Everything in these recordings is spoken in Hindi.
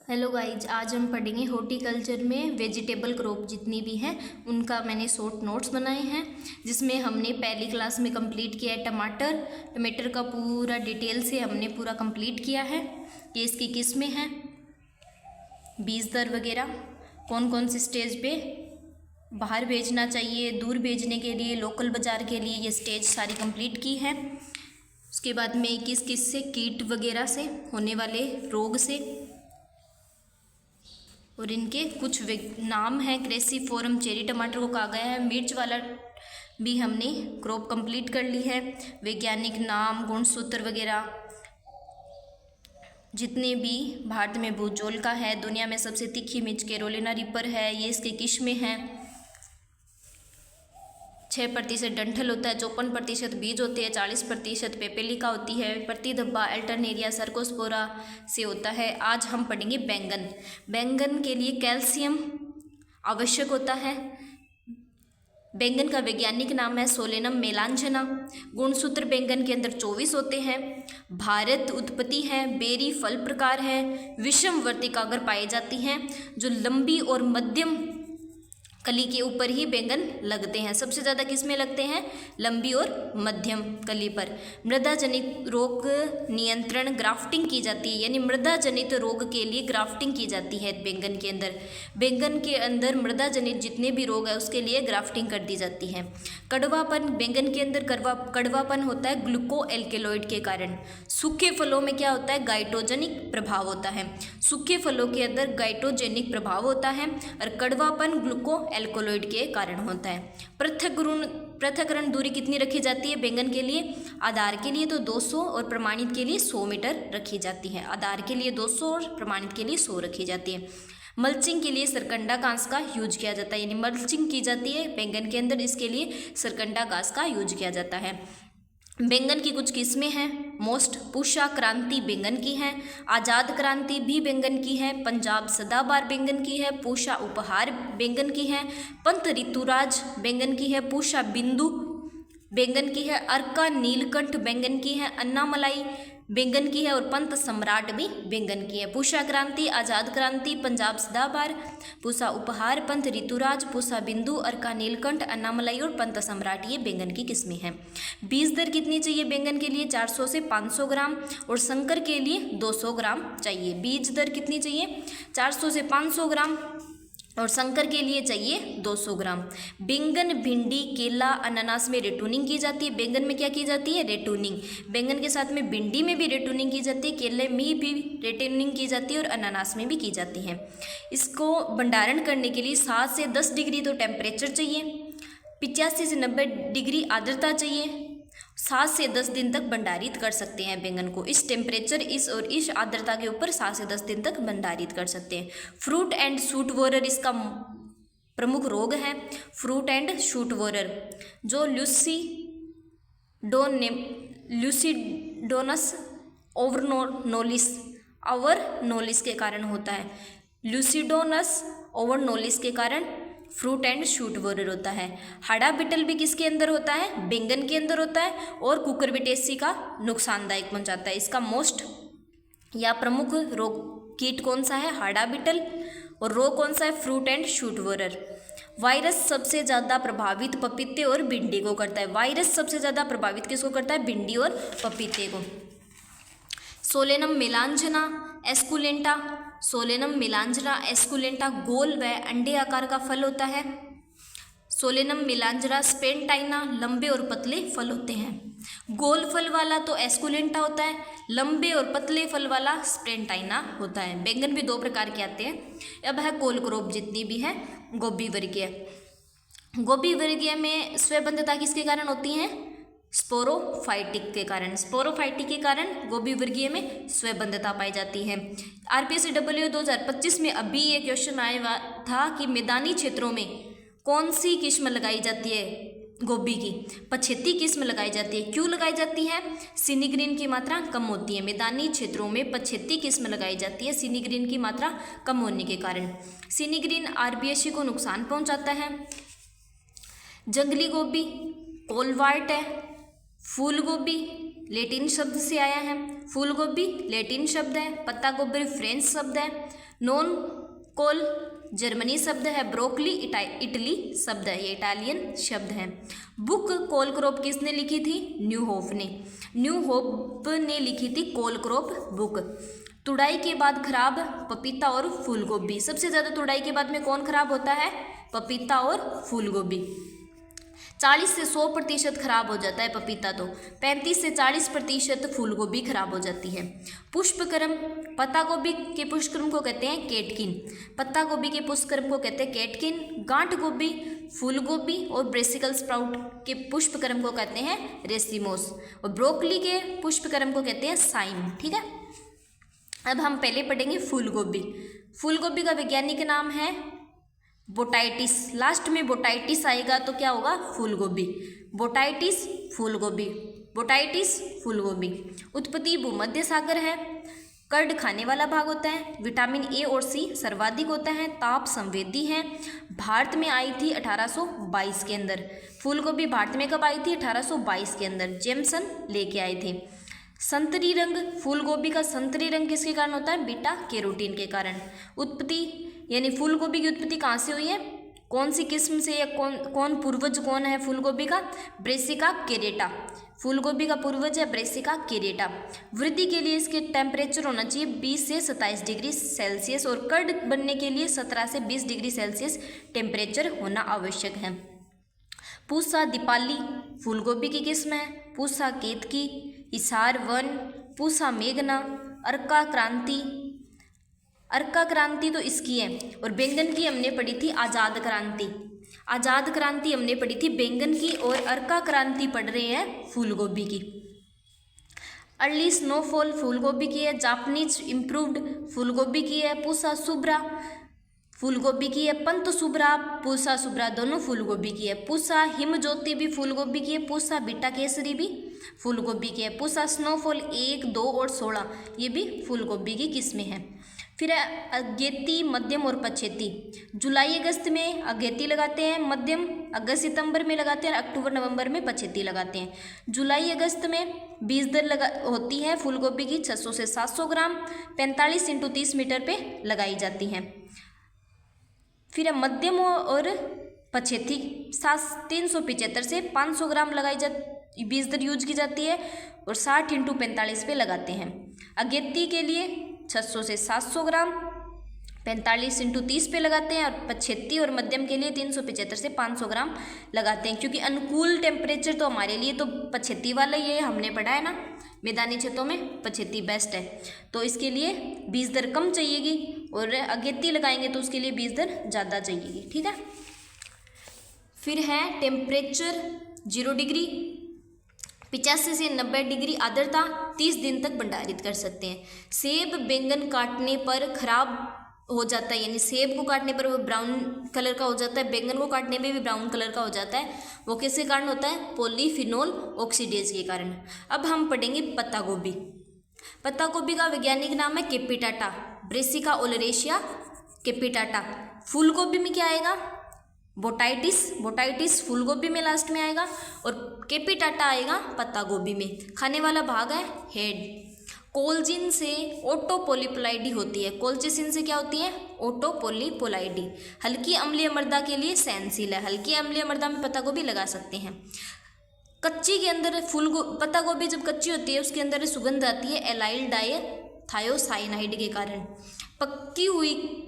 हेलो गाइज, आज हम पढ़ेंगे हॉर्टिकल्चर में वेजिटेबल क्रॉप जितनी भी हैं उनका मैंने शॉर्ट नोट्स बनाए हैं, जिसमें हमने पहली क्लास में कंप्लीट किया है टमाटर का पूरा डिटेल से हमने पूरा कंप्लीट किया है कि इसकी किस्में हैं, बीज दर वगैरह, कौन कौन सी स्टेज पे बाहर भेजना चाहिए, दूर भेजने के लिए, लोकल बाज़ार के लिए, ये स्टेज सारी कंप्लीट की है। उसके बाद में किस किस से कीट वगैरह से होने वाले रोग से और इनके कुछ नाम हैं। क्रेसीफोरम चेरी टमाटर को कहा गया है। मिर्च वाला भी हमने क्रॉप कंप्लीट कर ली है। वैज्ञानिक नाम, गुणसूत्र वगैरह जितने भी भारत में भूजोल का है। दुनिया में सबसे तीखी मिर्च कैरोलिना रिपर है, ये इसके किस्में हैं। 6% डंठल होता है, 54% बीज होते हैं, 40% पेपेलिका होती है, प्रतिधब्बा अल्टरनेरिया सर्कोस्पोरा से होता है। आज हम पढ़ेंगे बैंगन के लिए कैल्शियम आवश्यक होता है। बैंगन का वैज्ञानिक नाम है सोलेनम मेलांजना। गुणसूत्र बैंगन के अंदर 24 होते हैं। भारत उत्पत्ति है, बेरी फल प्रकार है, विषम वर्तिकाग्र पाई जाती हैं, जो लंबी और मध्यम कली के ऊपर ही बैंगन लगते हैं। सबसे ज़्यादा किस में लगते हैं? लंबी और मध्यम कली पर। मृदा जनित रोग नियंत्रण ग्राफ्टिंग की जाती है, यानी मृदा जनित रोग के लिए ग्राफ्टिंग की जाती है बैंगन के अंदर। बैंगन के अंदर मृदा जनित जितने भी रोग है उसके लिए ग्राफ्टिंग कर दी जाती है। कड़वापन, बैंगन के अंदर कड़वापन होता है ग्लूको एल्केलॉइड के कारण। सूखे फलों में क्या होता है? गाइटोजेनिक प्रभाव होता है। सूखे फलों के अंदर गाइटोजेनिक प्रभाव होता है और कड़वापन ग्लूको एल्कोलॉइड के कारण होता है। पृथक्करण दूरी कितनी रखी जाती है बैंगन के लिए? आधार के लिए तो 200 और प्रमाणित के लिए 100 मीटर रखी जाती है। आधार के लिए 200 और प्रमाणित के लिए 100 रखी जाती है। मल्चिंग के लिए सरकंडा घास का यूज किया जाता है, यानी मल्चिंग की जाती है बैंगन के अंदर, इसके लिए सरकंडा घास का यूज किया जाता है। बैंगन की कुछ किस्में हैं। मोस्ट पूषा क्रांति बैंगन की है, आज़ाद क्रांति भी बैंगन की है, पंजाब सदाबहार बैंगन की है, पूषा उपहार बैंगन की है, पंत ऋतुराज बैंगन की है, पूषा बिंदु बैंगन की है, अर्का नीलकंठ बैंगन की है, अन्नामलाई बैंगन की है और पंत सम्राट भी बैंगन की है। पूषा क्रांति, आज़ाद क्रांति, पंजाब सदाबहार, पूषा उपहार, पंत ऋतुराज, पूषा बिंदु, अर्का नीलकंठ, अन्नामलाई और पंत सम्राट, ये बैंगन की किस्में हैं। बीज दर कितनी चाहिए बैंगन के लिए? 400 से 500 ग्राम और शंकर के लिए 200 ग्राम चाहिए। बीज दर कितनी चाहिए? 400 से 500 ग्राम और शंकर के लिए चाहिए 200 ग्राम। बैंगन, भिंडी, केला, अनानास में रेटूनिंग की जाती है। बैंगन में क्या की जाती है? रेटूनिंग। बैंगन के साथ में भिंडी में भी रेटूनिंग की जाती है, केले में भी रेटूनिंग की जाती है और अनानास में भी की जाती है। इसको भंडारण करने के लिए 7 से 10 डिग्री तो टेम्परेचर चाहिए, 85 से 90 डिग्री आर्द्रता चाहिए। 7 से 10 दिन तक भंडारित कर सकते हैं बैंगन को। इस टेम्परेचर, इस आर्द्रता के ऊपर 7 से 10 दिन तक भंडारित कर सकते हैं। फ्रूट एंड शूट वोरर इसका प्रमुख रोग है। फ्रूट एंड शूट वोरर जो ल्यूसिडोनस ओवरनोलिस के कारण होता है। ल्यूसिडोनस ओवरनोलिस के कारण फ्रूट एंड शूट वोरर होता है। हाड़ा बिटल भी किसके अंदर होता है? बैंगन के अंदर होता है और कुकुरबिटेसी का नुकसानदायक पहुंचाता है। इसका मोस्ट या प्रमुख रोग कीट कौन सा है? हाड़ा बिटल। और रोग कौन सा है? Fruit and shoot borer. Virus सबसे ज़्यादा प्रभावित पपीते और भिंडी को करता है। वायरस सबसे ज़्यादा प्रभावित किसको करता है? भिंडी और पपीते को। सोलेनम मेलांजना एस्कुलेंटा, सोलेनम मेलांजना एस्कुलेंटा गोल व अंडे आकार का फल होता है। सोलेनम मेलांजना स्पेंटाइना लंबे और पतले फल होते हैं। गोल फल वाला तो एस्कुलेंटा होता है, लंबे और पतले फल वाला स्पेंटाइना होता है। बैंगन भी 2 प्रकार के आते हैं। अब है कोल क्रॉप जितनी भी है। गोभी वर्गीय, गोभी वर्गीय में स्वबंधता किसके कारण होती है? स्पोरोफाइटिक के कारण। स्पोरोफाइटिक के कारण गोभी वर्गीय में स्वबंधता पाई जाती है। RPSW 2025 में अभी एक क्वेश्चन आया था कि मैदानी क्षेत्रों में कौन सी किस्म लगाई जाती है गोभी की? पछेती किस्म लगाई जाती है। क्यों लगाई जाती है? सिनिग्रीन की मात्रा कम होती है। मैदानी क्षेत्रों में पछेती किस्म लगाई जाती है सिनिग्रीन की मात्रा कम होने के कारण। सिनिग्रीन RBSC को नुकसान पहुंचाता है। जंगली गोभी कोलवार्ट है। फूल गोभी लेटिन शब्द से आया है। फूल गोभी लेटिन शब्द है। पत्ता गोभी फ्रेंच शब्द है। नॉन कोल जर्मनी शब्द है, ब्रोकली इटली शब्द है, ये इटालियन शब्द है। बुक कोलक्रॉप किसने लिखी थी? न्यूहोफ ने। न्यूहोफ ने लिखी थी कोलक्रॉप बुक। तुड़ाई के बाद खराब पपीता और फूलगोभी। सबसे ज़्यादा तुड़ाई के बाद में कौन खराब होता है? पपीता और फूलगोभी। 40 से 100% खराब हो जाता है पपीता, तो 35 से 40% फूलगोभी खराब हो जाती है। पुष्पक्रम, पत्ता गोभी के पुष्पक्रम को कहते हैं केटकिन, पत्ता गोभी के पुष्पक्रम को कहते हैं केटकिन, गांठ गोभी, फूलगोभी और ब्रेसिकल स्प्राउट के पुष्पक्रम को कहते हैं रेसिमोस, और ब्रोकली के पुष्पक्रम को कहते हैं साइम। ठीक है, अब हम पहले पढ़ेंगे फूलगोभी। फूलगोभी का वैज्ञानिक नाम है बोटाइटिस। लास्ट में बोटाइटिस आएगा तो क्या होगा? फूलगोभी। बोटाइटिस फूलगोभी, बोटाइटिस फूलगोभी। उत्पत्ति भूमध्य सागर है। कर्ड खाने वाला भाग होता है। विटामिन ए और सी सर्वाधिक होता है। ताप संवेदी है। भारत में आई थी 1822 के अंदर। फूलगोभी भारत में कब आई थी? 1822 के अंदर जेमसन लेके आए थे। संतरी रंग, फूलगोभी का संतरी रंग किसके कारण होता है? बीटा कैरोटीन के कारण। उत्पत्ति यानी फूलगोभी की उत्पत्ति कहाँ से हुई है? कौन सी किस्म से, या कौन पूर्वज कौन है फूलगोभी का? ब्रेसिका कैरेटा। फूलगोभी का पूर्वज है ब्रेसिका कैरेटा। वृद्धि के लिए इसके टेम्परेचर होना चाहिए 20 से 27 डिग्री सेल्सियस, और कर्ड बनने के लिए 17 से 20 डिग्री सेल्सियस टेम्परेचर होना आवश्यक है। पूसा दीपाली फूलगोभी की किस्म है। पूसा केतकी, इसार वन, पूसा मेघना, अर्का क्रांति, अर्का क्रांति तो इसकी है, और बैंगन की हमने पढ़ी थी आज़ाद क्रांति। आज़ाद क्रांति हमने पढ़ी थी बैंगन की, और अर्का क्रांति पढ़ रहे हैं फूलगोभी की। अर्ली स्नोफॉल फूलगोभी की है। जापानीज इम्प्रूव्ड फूलगोभी की है। पूसा सुब्रा फूलगोभी की है। पंत सुब्रा, पूसा सुब्रा दोनों फूलगोभी की है। पूसा हिमज्योति भी फूलगोभी की है। पूसा बीटा केसरी भी फूलगोभी की है। पूसा स्नोफॉल 1, 2 और 16 ये भी फूलगोभी की किस्में हैं। फिर अगेती, मध्यम और पछेती। जुलाई अगस्त में अगेती लगाते हैं, मध्यम अगस्त सितंबर में लगाते हैं, अक्टूबर नवंबर में पछेती लगाते हैं। जुलाई अगस्त में बीज दर होती है फूलगोभी की 600 से 700 ग्राम, 45 × 30 मीटर पे लगाई जाती हैं। फिर मध्यम और पछेती 375 से 500 ग्राम बीज दर यूज की जाती है, और 60 × 45 पे लगाते हैं। अगेती के लिए 600 से 700 ग्राम, 45 × 30 पे लगाते हैं, और पछेती और मध्यम के लिए 375 से 500 ग्राम लगाते हैं। क्योंकि अनुकूल टेम्परेचर तो हमारे लिए तो पछेती वाला ही है, हमने पढ़ा है ना, मैदानी क्षेत्रों में पछेती बेस्ट है, तो इसके लिए बीज दर कम चाहिएगी, और अगेती लगाएंगे तो उसके लिए बीज दर ज़्यादा चाहिएगी। ठीक है, फिर है टेम्परेचर 0 डिग्री, 85 से 90 डिग्री आर्द्रता, 30 दिन तक भंडारित कर सकते हैं। सेब बैंगन काटने पर खराब हो जाता है, यानी सेब को काटने पर वो ब्राउन कलर का हो जाता है, बैंगन को काटने में भी ब्राउन कलर का हो जाता है। वो किसके कारण होता है? पॉलीफिनोल ऑक्सीडेज के कारण। अब हम पढ़ेंगे पत्ता गोभी। पत्ता गोभी का वैज्ञानिक नाम है कैपिटाटा, ब्रेसिका ओलेरेशिया कैपिटाटा। फूल गोभी में क्या आएगा? बोटाइटिस, बोटाइटिस फूलगोभी में लास्ट में आएगा, और कैपिटाटा आएगा पत्ता गोभी में। खाने वाला भाग है हेड। कोल्जिन से ओटोपोलीपोलाइडी होती है। कोल्चिसिन से क्या होती है? ओटोपोलीपोलाइडी। हल्की अम्लीय मृदा के लिए सहनशील है। हल्की अम्लीय मृदा में पत्ता गोभी लगा सकते हैं। कच्ची के अंदर पत्ता गोभी जब कच्ची होती है उसके अंदर सुगंध आती है एलाइल डाइथायोसाइनाइड के कारण। पक्की हुई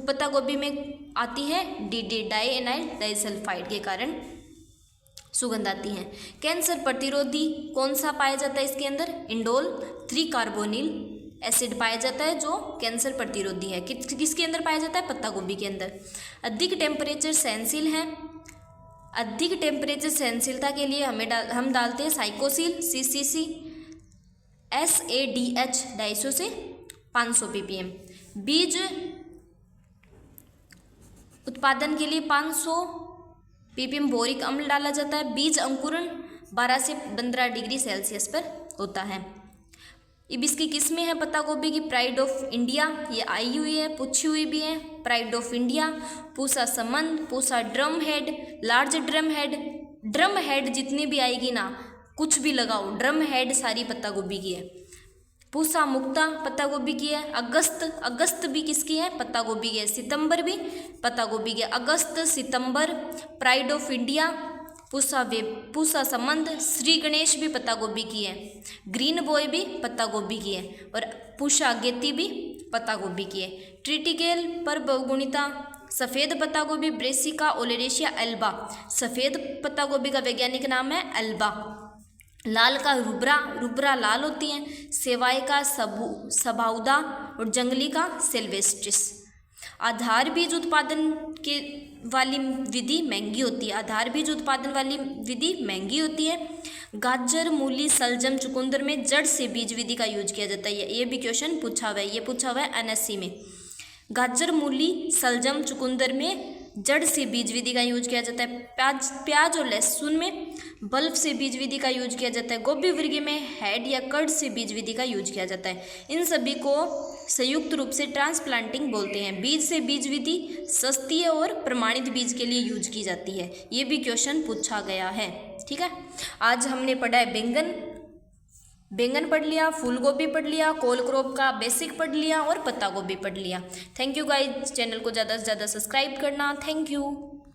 पत्ता गोभी में आती है DD डाइएनाइल डाइसल्फाइड के कारण सुगंध आती है। कैंसर प्रतिरोधी कौन सा पाया जाता है इसके अंदर? इंडोल 3 कार्बोनिल एसिड पाया जाता है जो कैंसर प्रतिरोधी है। किसके अंदर पाया जाता है? पत्ता गोभी के अंदर। अधिक टेम्परेचर सहनशील है। अधिक टेम्परेचर सहनशीलता के लिए हम डालते हैं साइकोसिल CCC SADH 250 से 500 ppm। बीज उत्पादन के लिए 500 ppm बोरिक अम्ल डाला जाता है। बीज अंकुरण 12 से 15 डिग्री सेल्सियस पर होता है। अब इसकी किस्में हैं पत्ता गोभी की। प्राइड ऑफ इंडिया, ये आई हुई है, पूछी हुई भी है। Pride of India, Pusa Samand, Pusa drum head, large drum head. Drum head जितनी भी आएगी ना, कुछ भी लगाओ, ड्रम हेड सारी पत्ता गोभी की है। पूसा मुक्ता पत्ता गोभी की है। अगस्त भी किसकी है? पत्ता गोभी की है। सितंबर भी पत्ता गोभी की है। अगस्त सितंबर, प्राइड ऑफ इंडिया, पूसा संबंध, श्री गणेश भी पत्ता गोभी की है। ग्रीन बॉय भी पत्ता गोभी की है और पूषा गेती भी पत्ता गोभी की है। ट्रिटिकेल पर बहुगुणिता, सफ़ेद पत्ता गोभी ब्रेसिका ओलेरेशिया एल्बा, सफ़ेद पत्ता गोभी का वैज्ञानिक नाम है एल्बा। लाल का रुब्रा लाल होती हैं। सेवाय का सबाउदा और जंगली का सिल्वेस्ट्रिस। आधार बीज उत्पादन के वाली विधि महंगी होती है। आधार बीज उत्पादन वाली विधि महंगी होती है। गाजर, मूली, सलजम, चुकंदर में जड़ से बीज विधि का यूज किया जाता है। ये भी क्वेश्चन पूछा हुआ है, ये पूछा हुआ है एनएससी में। गाजर, मूली, सलजम, चुकंदर में जड़ से बीज विधि का यूज किया जाता है। प्याज और लहसुन में बल्ब से बीज विधि का यूज किया जाता है। गोभी वर्ग में हेड या कड़ से बीज विधि का यूज किया जाता है। इन सभी को संयुक्त रूप से ट्रांसप्लांटिंग बोलते हैं। बीज से बीज विधि सस्ती है और प्रमाणित बीज के लिए यूज की जाती है। ये भी क्वेश्चन पूछा गया है। ठीक है, आज हमने पढ़ा है बैंगन पढ़ लिया, फूल गोभी पढ़ लिया, कोल क्रॉप का बेसिक पढ़ लिया और पत्ता गोभी पढ़ लिया। थैंक यू गाइस, चैनल को ज़्यादा से ज़्यादा सब्सक्राइब करना। Thank you.